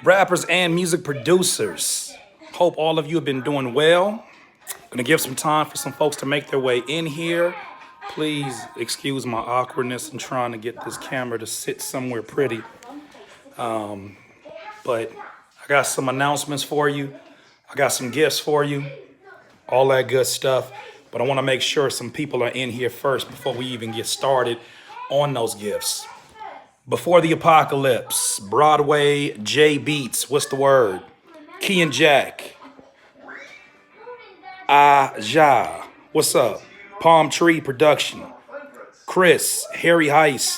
Rappers and music producers. Hope all of you have been doing well. Gonna give some time for some folks to make their way in here. Please excuse my awkwardness in trying to get this camera to sit somewhere pretty. But I got some announcements for you. I got some gifts for you. All that good stuff. But I want to make sure some people are in here first before we even get started on those gifts. Before the Apocalypse, Broadway J Beats, what's the word? Key and Jack, Aja, what's up? Palm Tree Production, Chris, Harry Heiss,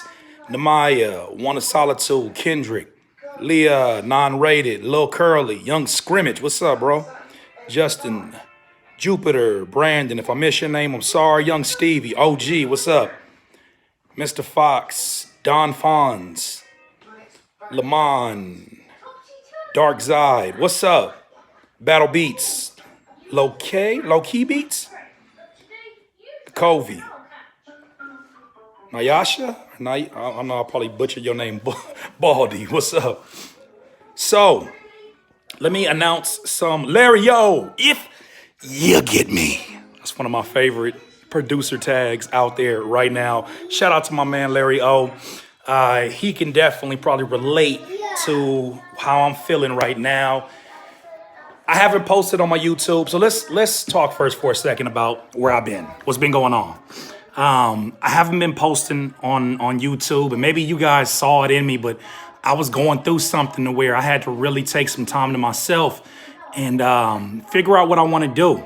Namaya, One of Solitude, Kendrick, Leah, Non-Rated, Lil Curly, Young Scrimmage, what's up, bro? Justin, Jupiter, Brandon, if I miss your name, I'm sorry. Young Stevie, OG, what's up? Mr. Fox, Don Fonz, Lamont, Dark Zide, what's up? Battle Beats, Low Key Beats, Covey, Nyasha, I don't know, I'll probably butcher your name, Baldy, what's up? So, let me announce some Larry O, if you get me. That's one of my favorite producer tags out there right now. Shout out to my man Larry O. He can definitely probably relate to how I'm feeling right now. I haven't posted on my YouTube, so let's talk first for a second about where I've been, what's been going on. I haven't been posting on YouTube, and maybe you guys saw it in me, but I was going through something to where I had to really take some time to myself and figure out what I want to do.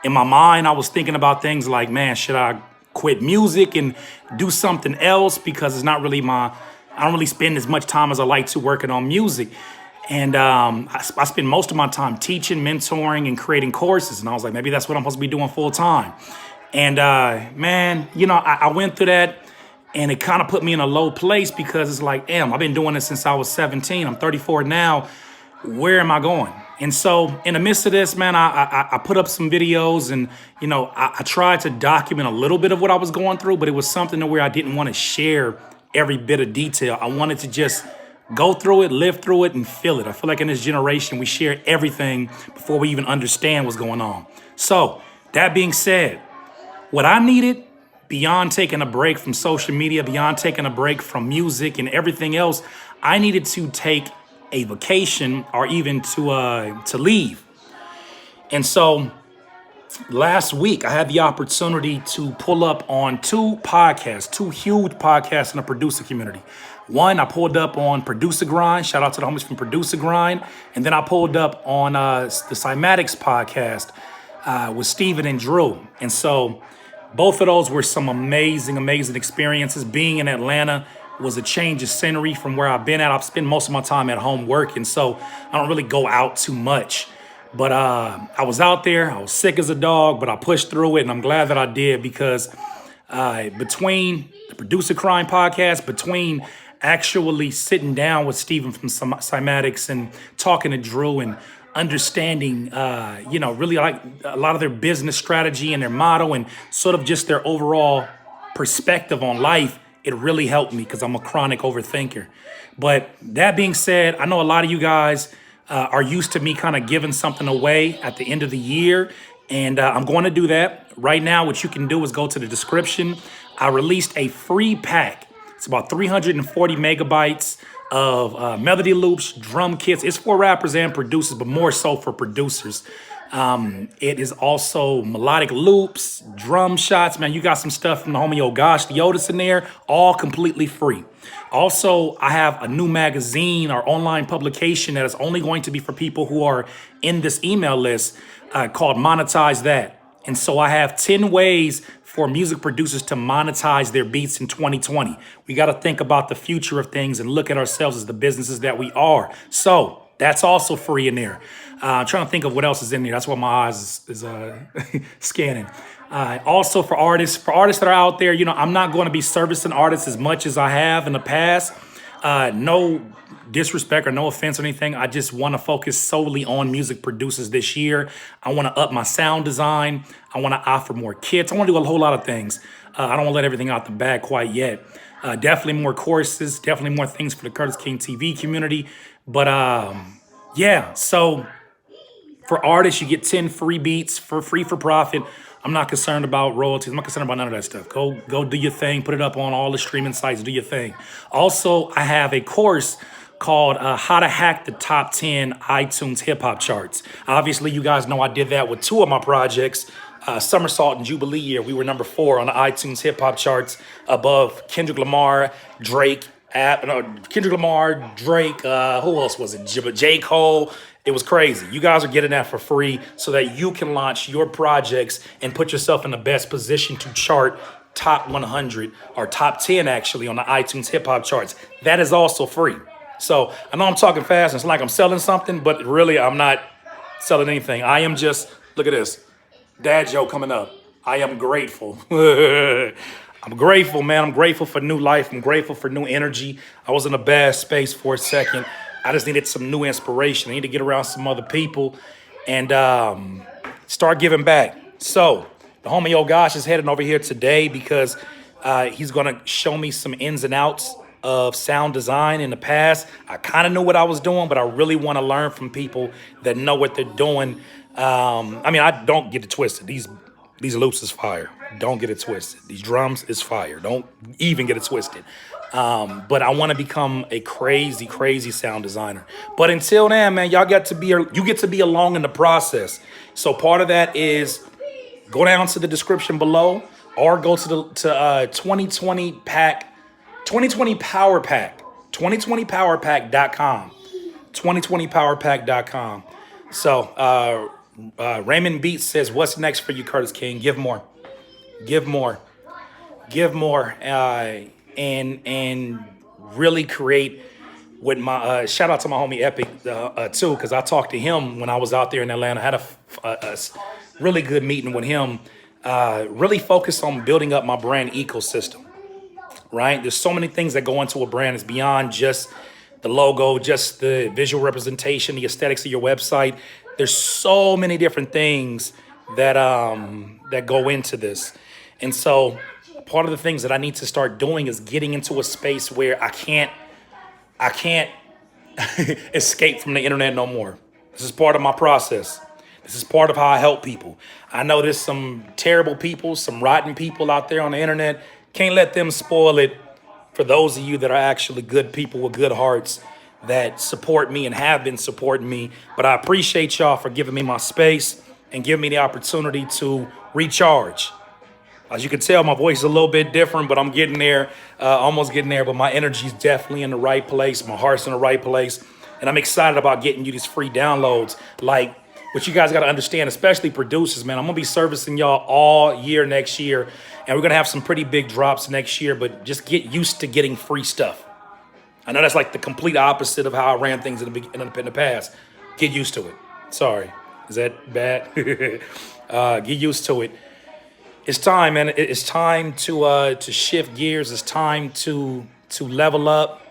In my mind, I was thinking about things like, man, should I quit music and do something else? Because it's not really I don't really spend as much time as I like to working on music. And I spend most of my time teaching, mentoring, and creating courses. And I was like, maybe that's what I'm supposed to be doing full time. And man, you know, I went through that and it kind of put me in a low place because it's like, damn, I've been doing this since I was 17. I'm 34 now. Where am I going? And so in the midst of this, man, I put up some videos and, you know, I tried to document a little bit of what I was going through, but it was something to where I didn't want to share every bit of detail. I wanted to just go through it, live through it, and feel it. I feel like in this generation, we share everything before we even understand what's going on. So that being said, what I needed beyond taking a break from social media, beyond taking a break from music and everything else, I needed to take a vacation or even to leave. And so last week I had the opportunity to pull up on two huge podcasts in the producer community. One, I pulled up on Producer Grind. Shout out to the homies from Producer Grind. And then I pulled up on the Cymatics podcast with Steven and Drew. And so both of those were some amazing experiences. Being in Atlanta was a change of scenery from where I've been at. I've spent most of my time at home working, so I don't really go out too much. But I was out there. I was sick as a dog, but I pushed through it, and I'm glad that I did because between the Producer Crime podcast, between actually sitting down with Steven from Cymatics and talking to Drew and understanding, you know, really like a lot of their business strategy and their motto and sort of just their overall perspective on life, it really helped me because I'm a chronic overthinker. But that being said, I know a lot of you guys are used to me kind of giving something away at the end of the year. And I'm going to do that. Right now, what you can do is go to the description. I released a free pack. It's about 340 megabytes of melody loops, drum kits. It's for rappers and producers, but more so for producers. It is also melodic loops, drum shots. Man, you got some stuff from the homie Gosh the Otis in there, all completely free. Also, I have a new magazine or online publication that is only going to be for people who are in this email list called Monetize That. And so I have 10 ways for music producers to monetize their beats in 2020. We got to think about the future of things and look at ourselves as the businesses that we are. So that's also free in there. I'm trying to think of what else is in there. That's why my eyes is scanning. Also for artists that are out there, you know, I'm not going to be servicing artists as much as I have in the past. No disrespect or no offense or anything. I just want to focus solely on music producers this year. I want to up my sound design. I want to offer more kits. I want to do a whole lot of things. I don't want to let everything out the bag quite yet. Definitely more courses, definitely more things for the Curtis King TV community. But Yeah, so for artists, you get 10 free beats for free for profit. I'm not concerned about royalties. I'm not concerned about none of that stuff. Go do your thing. Put it up on all the streaming sites. Do your thing. Also, I have a course called How to Hack the Top 10 iTunes Hip Hop Charts. Obviously, you guys know I did that with two of my projects. Somersault and Jubilee Year, we were number 4 on the iTunes hip hop charts, above Kendrick Lamar, Drake, Kendrick Lamar, Drake, who else was it? J. Cole. It was crazy. You guys are getting that for free so that you can launch your projects and put yourself in the best position to chart top 100 or top 10 actually on the iTunes hip hop charts. That is also free. So I know I'm talking fast. It's like I'm selling something, but really I'm not selling anything. I am just, look at this. Dad joke coming up. I am grateful. I'm grateful, man. I'm grateful for new life. I'm grateful for new energy. I was in a bad space for a second. I just needed some new inspiration. I need to get around some other people and start giving back. So the homie Oh Gosh is heading over here today because he's going to show me some ins and outs of sound design. In the past, I kind of knew what I was doing, but I really want to learn from people that know what they're doing. I mean, I don't get it twisted. These loops is fire. Don't get it twisted. These drums is fire. Don't even get it twisted. But I want to become a crazy, crazy sound designer. But until then, man, you get to be along in the process. So part of that is go down to the description below, or go to the 2020 pack, 2020 power pack, 2020powerpack.com, 2020powerpack.com. So Raymond Beats says, "What's next for you, Curtis King? Give more, give more, give more, and really create with my shout out to my homie Epic too, because I talked to him when I was out there in Atlanta. I had a really good meeting with him. Really focused on building up my brand ecosystem. Right? There's so many things that go into a brand. It's beyond just the logo, just the visual representation, the aesthetics of your website. There's so many different things that that go into this. And so part of the things that I need to start doing is getting into a space where I can't escape from the internet no more. This is part of my process. This is part of how I help people. I know there's some terrible people, some rotten people out there on the internet. Can't let them spoil it for those of you that are actually good people with good hearts that support me and have been supporting me. But I appreciate y'all for giving me my space and giving me the opportunity to recharge. As you can tell, my voice is a little bit different, but I'm getting there, almost getting there. But my energy is definitely in the right place. My heart's in the right place. And I'm excited about getting you these free downloads. Like, what you guys got to understand, especially producers, man, I'm going to be servicing y'all all year next year. And we're going to have some pretty big drops next year, but just get used to getting free stuff. I know that's like the complete opposite of how I ran things in the past. Get used to it. Sorry. Is that bad? Get used to it. It's time, man. It's time to shift gears. It's time to level up.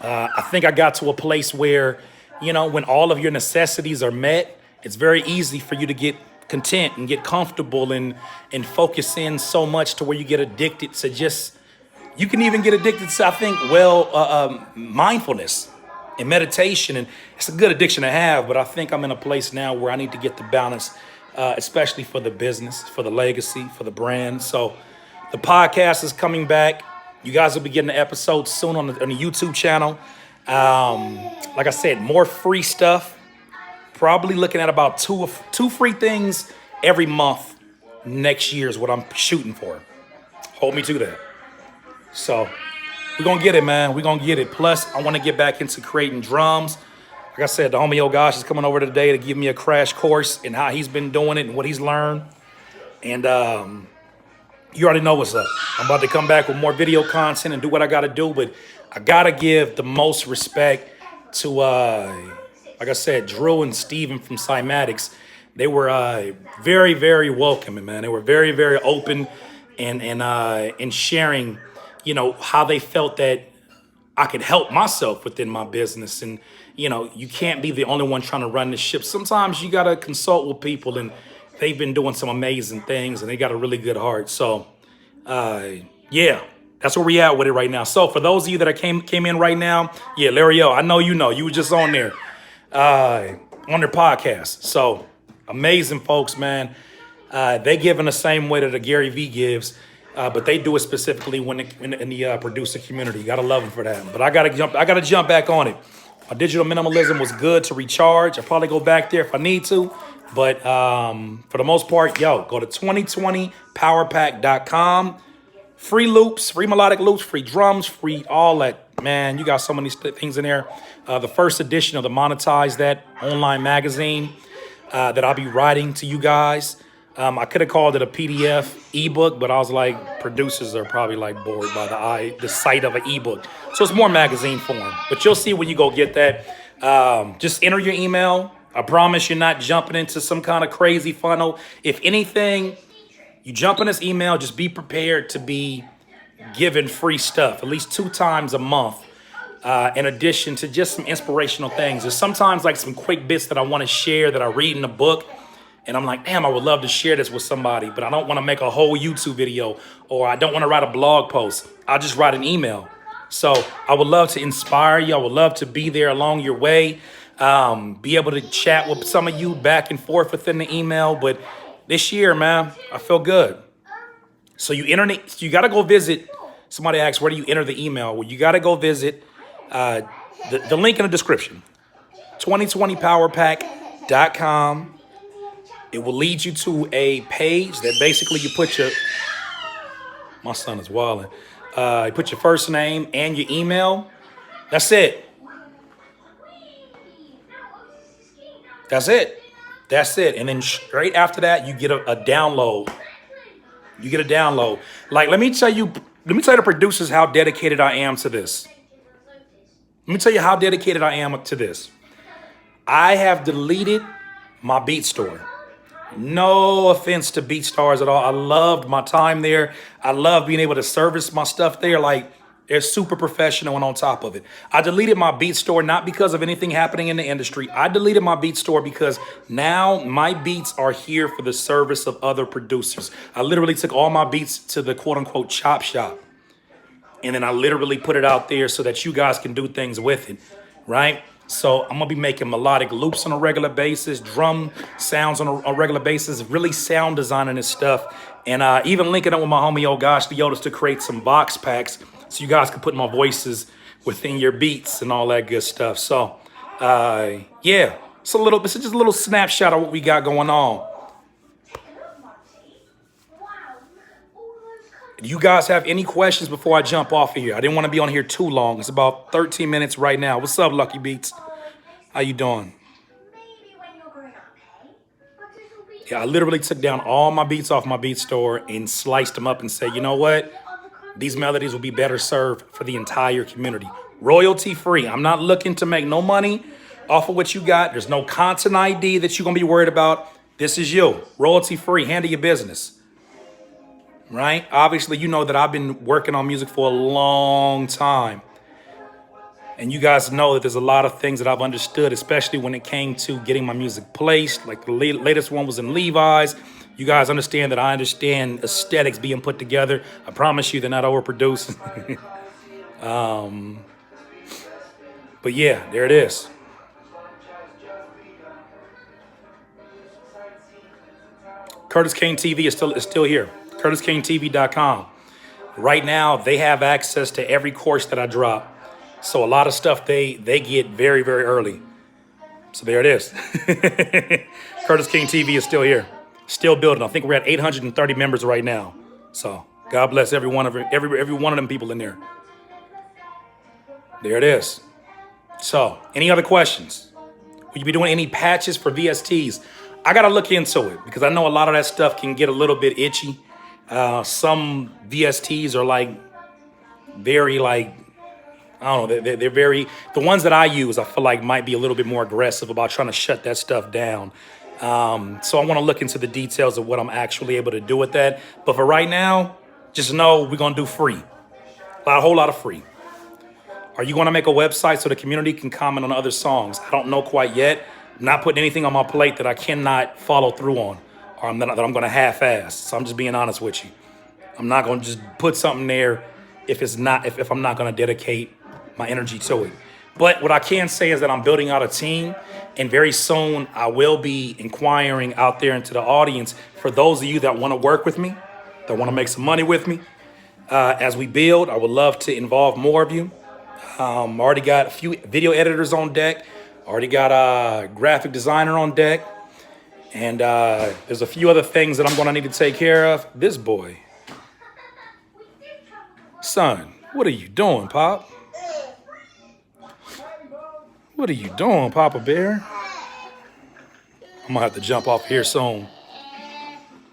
I think I got to a place where, you know, when all of your necessities are met, it's very easy for you to get content and get comfortable and focus in so much to where you get addicted to just, you can even get addicted to, I think, mindfulness and meditation. And it's a good addiction to have, but I think I'm in a place now where I need to get the balance, especially for the business, for the legacy, for the brand. So the podcast is coming back. You guys will be getting the episodes soon on the YouTube channel. Like I said, more free stuff. Probably looking at about two free things every month next year is what I'm shooting for. Hold me to that. So we're going to get it, man. We're going to get it. Plus, I want to get back into creating drums. Like I said, the homie Oh Gosh is coming over today to give me a crash course in how he's been doing it and what he's learned. And you already know what's up. I'm about to come back with more video content and do what I got to do. But I got to give the most respect to, like I said, Drew and Steven from Cymatics. They were very, very welcoming, man. They were very, very open and sharing, you know, how they felt that I could help myself within my business. And, you know, you can't be the only one trying to run the ship. Sometimes you got to consult with people, and they've been doing some amazing things, and they got a really good heart. So, yeah, that's where we at with it right now. So for those of you that came in right now, yeah, Larry O, I know you were just on there. on their podcast. So amazing folks, man. They give in the same way that a Gary Vee gives, but they do it specifically in the producer community. You gotta love them for that. But I gotta jump back on it. My digital minimalism was good to recharge. I'll probably go back there if I need to. But for the most part, go to 2020powerpack.com. Free loops, free melodic loops, free drums, free all that. Man, you got so many things in there. The first edition of the Monetize That online magazine that I'll be writing to you guys. I could have called it a PDF ebook, but I was like, producers are probably like bored by the sight of an ebook. So it's more magazine form. But you'll see when you go get that. Just enter your email. I promise you're not jumping into some kind of crazy funnel. If anything, you jump in this email, just be prepared to be given free stuff at least 2 times a month. In addition to just some inspirational things. There's sometimes like some quick bits that I want to share that I read in a book. And I'm like, damn, I would love to share this with somebody, but I don't want to make a whole YouTube video, or I don't want to write a blog post. I'll just write an email. So I would love to inspire you. I would love to be there along your way. Be able to chat with some of you back and forth within the email. But this year, man, I feel good. So you got to go visit. Somebody asked, where do you enter the email? Well, you got to go visit the link in the description, 2020powerpack.com. It will lead you to a page that basically you put my son is wilding. You put your first name and your email. That's it. That's it. That's it. And then straight after that, you get a download. You get a download. Like, let me tell the producers how dedicated I am to this. Let me tell you how dedicated I am to this. I have deleted my BeatStore. No offense to BeatStars at all. I loved my time there. I love being able to service my stuff there. Like, they're super professional and on top of it. I deleted my BeatStore not because of anything happening in the industry. I deleted my BeatStore because now my beats are here for the service of other producers. I literally took all my beats to the quote unquote chop shop. And then I literally put it out there so that you guys can do things with it, right? So I'm going to be making melodic loops on a regular basis, drum sounds on a regular basis, really sound designing this stuff. And even linking up with my homie, Gosh Leotis, to create some box packs so you guys can put my voices within your beats and all that good stuff. So, yeah, it's just a little snapshot of what we got going on. Do you guys have any questions before I jump off of here? I didn't want to be on here too long. It's about 13 minutes right now. What's up, Lucky Beats? How you doing? Yeah, I literally took down all my beats off my BeatStore and sliced them up and said, you know what? These melodies will be better served for the entire community. Royalty free. I'm not looking to make no money off of what you got. There's no content ID that you're going to be worried about. This is you. Royalty free. Handle your business. Right? Obviously, you know that I've been working on music for a long time. And you guys know that there's a lot of things that I've understood, especially when it came to getting my music placed. Like the latest one was in Levi's. You guys understand that I understand aesthetics being put together. I promise you they're not overproduced. But yeah, there it is. Curtis Kane TV is still here. CurtisKaneTV.com. Right now, they have access to every course that I drop. So a lot of stuff they get very, very early. So there it is. Curtis King TV is still here. Still building. I think we're at 830 members right now. So God bless every one of them people in there. There it is. So any other questions? Will you be doing any patches for VSTs? I got to look into it because I know a lot of that stuff can get a little bit itchy. Some VSTs are like very like, I don't know, they're very, the ones that I use, I feel like might be a little bit more aggressive about trying to shut that stuff down. So I want to look into the details of what I'm actually able to do with that. But for right now, just know we're going to do free. A whole lot of free. Are you going to make a website so the community can comment on other songs? I don't know quite yet. I'm not putting anything on my plate that I cannot follow through on, or that I'm going to half-ass. So I'm just being honest with you. I'm not going to just put something there if I'm not going to dedicate my energy to it. But what I can say is that I'm building out a team, and very soon I will be inquiring out there into the audience for those of you that want to work with me, that want to make some money with me. As we build, I would love to involve more of you. Already got a few video editors on deck. Already got a graphic designer on deck. And there's a few other things that I'm going to need to take care of. This boy. Son, what are you doing, Pop? What are you doing, Papa Bear? I'm going to have to jump off here soon.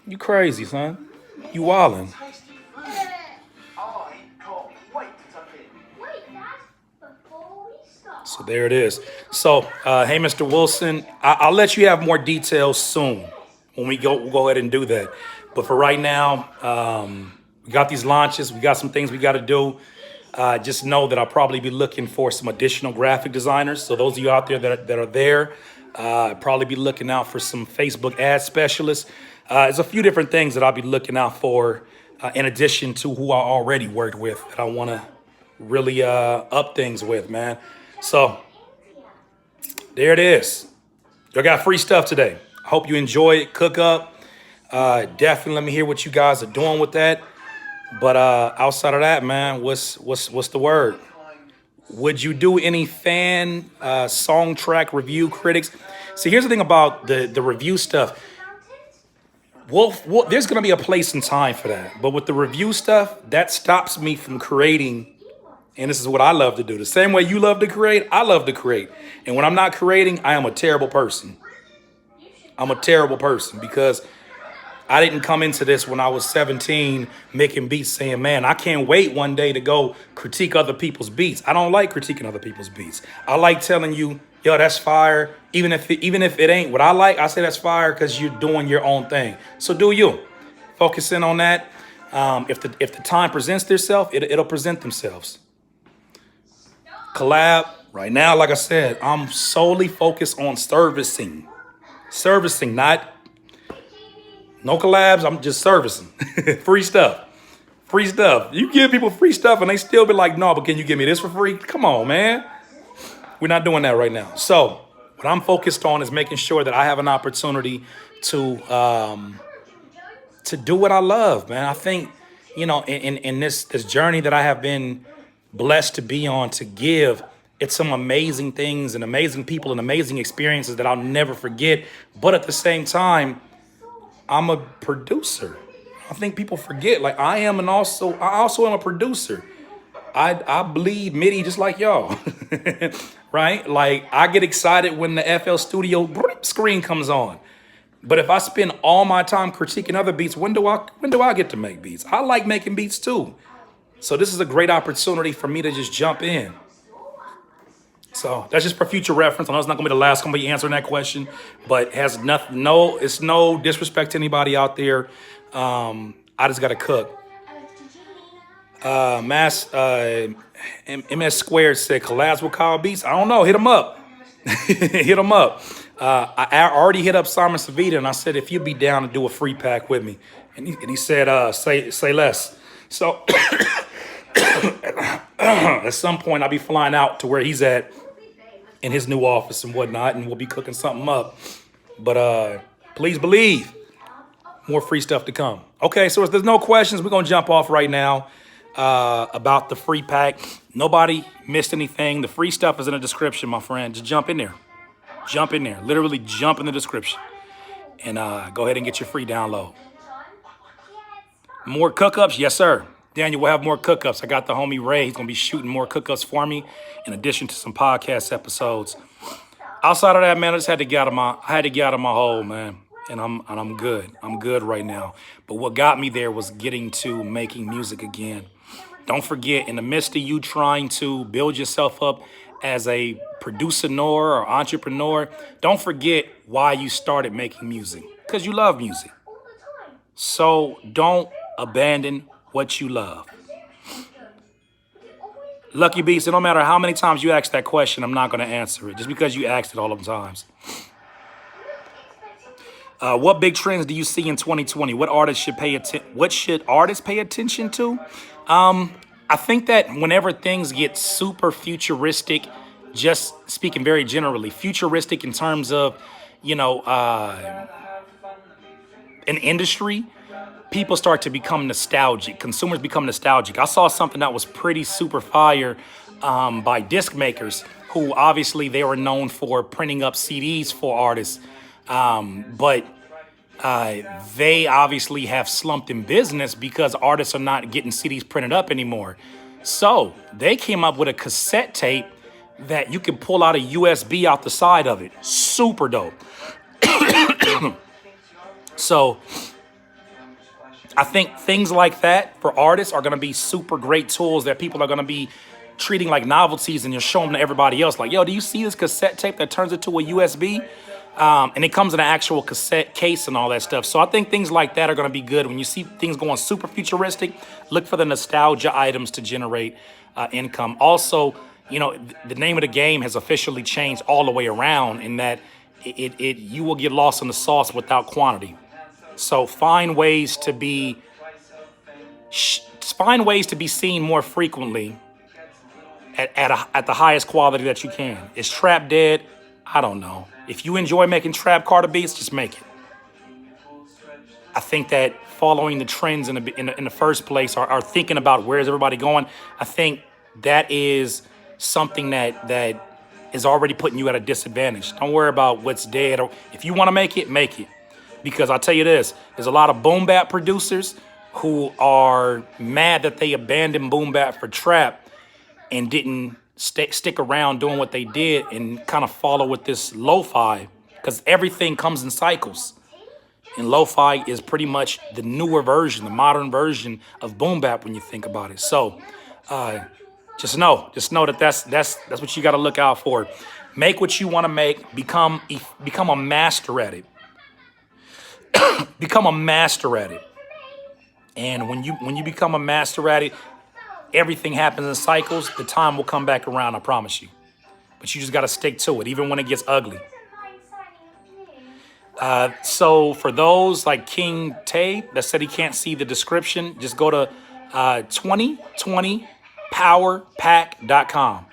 You crazy, son. You wildin'. So there it is. So, hey, Mr. Wilson, I'll let you have more details soon when we'll go ahead and do that. But for right now, we got these launches. We got some things we got to do. Just know that I'll probably be looking for some additional graphic designers. So those of you out there that are there, probably be looking out for some Facebook ad specialists. There's a few different things that I'll be looking out for in addition to who I already worked with that I want to really up things with, man. So there it is. Y'all got free stuff today. I hope you enjoy it. Cook up. Definitely let me hear what you guys are doing with that. But outside of that, man, what's the word? Would you do any fan song track review critics? See, here's the thing about the review stuff. Well, there's going to be a place and time for that. But with the review stuff, that stops me from creating. And this is what I love to do. The same way you love to create, I love to create. And when I'm not creating, I am a terrible person. I'm a terrible person because I didn't come into this when I was 17 making beats saying, man, I can't wait one day to go critique other people's beats. I don't like critiquing other people's beats. I like telling you, yo, that's fire. Even if it ain't what I like, I say that's fire because you're doing your own thing. So do you. Focus in on that. If the time presents itself, it'll present themselves. Collab. Right now, like I said, I'm solely focused on servicing. Servicing, not no collabs. I'm just servicing. Free stuff. Free stuff. You give people free stuff and they still be like, no, but can you give me this for free? Come on, man. We're not doing that right now. So what I'm focused on is making sure that I have an opportunity to do what I love, man. I think, in this journey that I have been blessed to be on, to give, it's some amazing things and amazing people and amazing experiences that I'll never forget. But at the same time, I'm a producer. I think people forget, like I also am a producer. I bleed MIDI just like y'all, right? Like I get excited when the FL Studio screen comes on. But if I spend all my time critiquing other beats, when do I get to make beats? I like making beats too. So this is a great opportunity for me to just jump in. So that's just for future reference. I know it's not gonna be the last somebody answering that question, but it has nothing. No, it's no disrespect to anybody out there. I just gotta cook. MS Squared said collabs with Kyle Beats. I don't know. Hit him up. Hit him up. I already hit up Simon Savita and I said if you'd be down to do a free pack with me, and he said say less. So at some point I'll be flying out to where he's at in his new office and whatnot, and we'll be cooking something up. But please believe more free stuff to come. Okay, so if there's no questions, we're gonna jump off right now about the free pack. Nobody missed anything. The free stuff is in the description, my friend. Just jump in there. Jump in there. Literally jump in the description. And go ahead and get your free download. More cookups? Yes, sir. Daniel, we'll have more cookups. I got the homie Ray. He's going to be shooting more cookups for me in addition to some podcast episodes. Outside of that, man, I just had to get out of my hole, man. And I'm good. I'm good right now. But what got me there was getting to making music again. Don't forget, in the midst of you trying to build yourself up as a producer or entrepreneur, don't forget why you started making music. Because you love music. So don't abandon what you love. Lucky Beats, no matter how many times you ask that question, I'm not going to answer it. Just because you asked it all of the times. What big trends do you see in 2020? What should artists pay attention to? I think that whenever things get super futuristic just speaking very generally, futuristic in terms of, you know, an industry, people start to become nostalgic. Consumers become nostalgic. I saw something that was pretty super fire by disc makers, who obviously they were known for printing up CDs for artists, but they obviously have slumped in business because artists are not getting CDs printed up anymore. So they came up with a cassette tape that you can pull out a USB out the side of it. Super dope. So I think things like that for artists are going to be super great tools that people are going to be treating like novelties, and you're showing them to everybody else. Like, yo, do you see this cassette tape that turns into a USB? And it comes in an actual cassette case and all that stuff. So I think things like that are going to be good. When you see things going super futuristic, look for the nostalgia items to generate income. Also, you know, the name of the game has officially changed all the way around in that you will get lost in the sauce without quantity. So find ways to be seen more frequently at the highest quality that you can. Is trap dead? I don't know. If you enjoy making trap Carter beats, just make it. I think that following the trends in the first place, are thinking about where is everybody going, I think that is something that is already putting you at a disadvantage. Don't worry about what's dead. Or if you want to make it, make it. Because I'll tell you this, there's a lot of boom bap producers who are mad that they abandoned boom bap for trap and didn't stick around doing what they did and kind of follow with this lo-fi, because everything comes in cycles. And lo-fi is pretty much the newer version, the modern version of boom bap when you think about it. So just know that that's what you got to look out for. Make what you want to make. Become a master at it. Become a master at it. And when you become a master at it, everything happens in cycles. The time will come back around, I promise you. But you just got to stick to it, even when it gets ugly. So for those like King Tay that said he can't see the description, just go to 2020powerpack.com.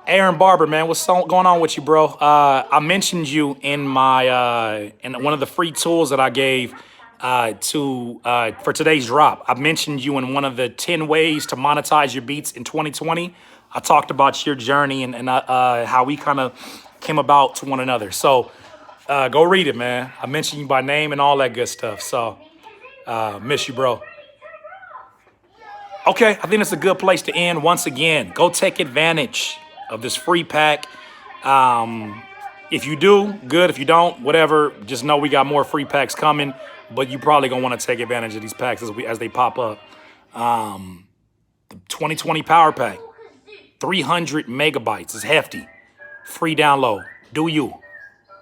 Aaron Barber, man, what's going on with you, bro? I mentioned you in my in one of the free tools that I gave for today's drop. I mentioned you in one of the 10 ways to monetize your beats in 2020. I talked about your journey and how we kind of came about to one another. So go read it, man. I mentioned you by name and all that good stuff. So miss you, bro. Okay, I think it's a good place to end. Once again, go take advantage of this free pack. If you do, good. If you don't, whatever. Just know we got more free packs coming, but you probably gonna want to take advantage of these packs as they pop up. The 2020 Power Pack, 300 megabytes is hefty. Free download. Do you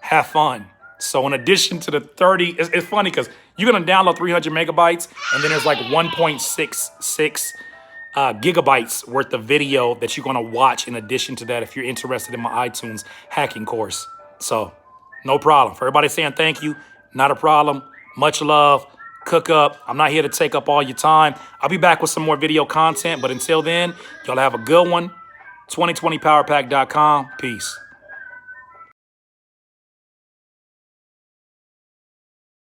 have fun? So in addition to the 30, it's funny because you're gonna download 300 megabytes, and then there's like 1.66 gigabytes worth of video that you're gonna watch in addition to that if you're interested in my iTunes hacking course. So no problem. For everybody saying thank you, not a problem. Much love. Cook up. I'm not here to take up all your time. I'll be back with some more video content, but until then, y'all have a good one. 2020powerpack.com. Peace.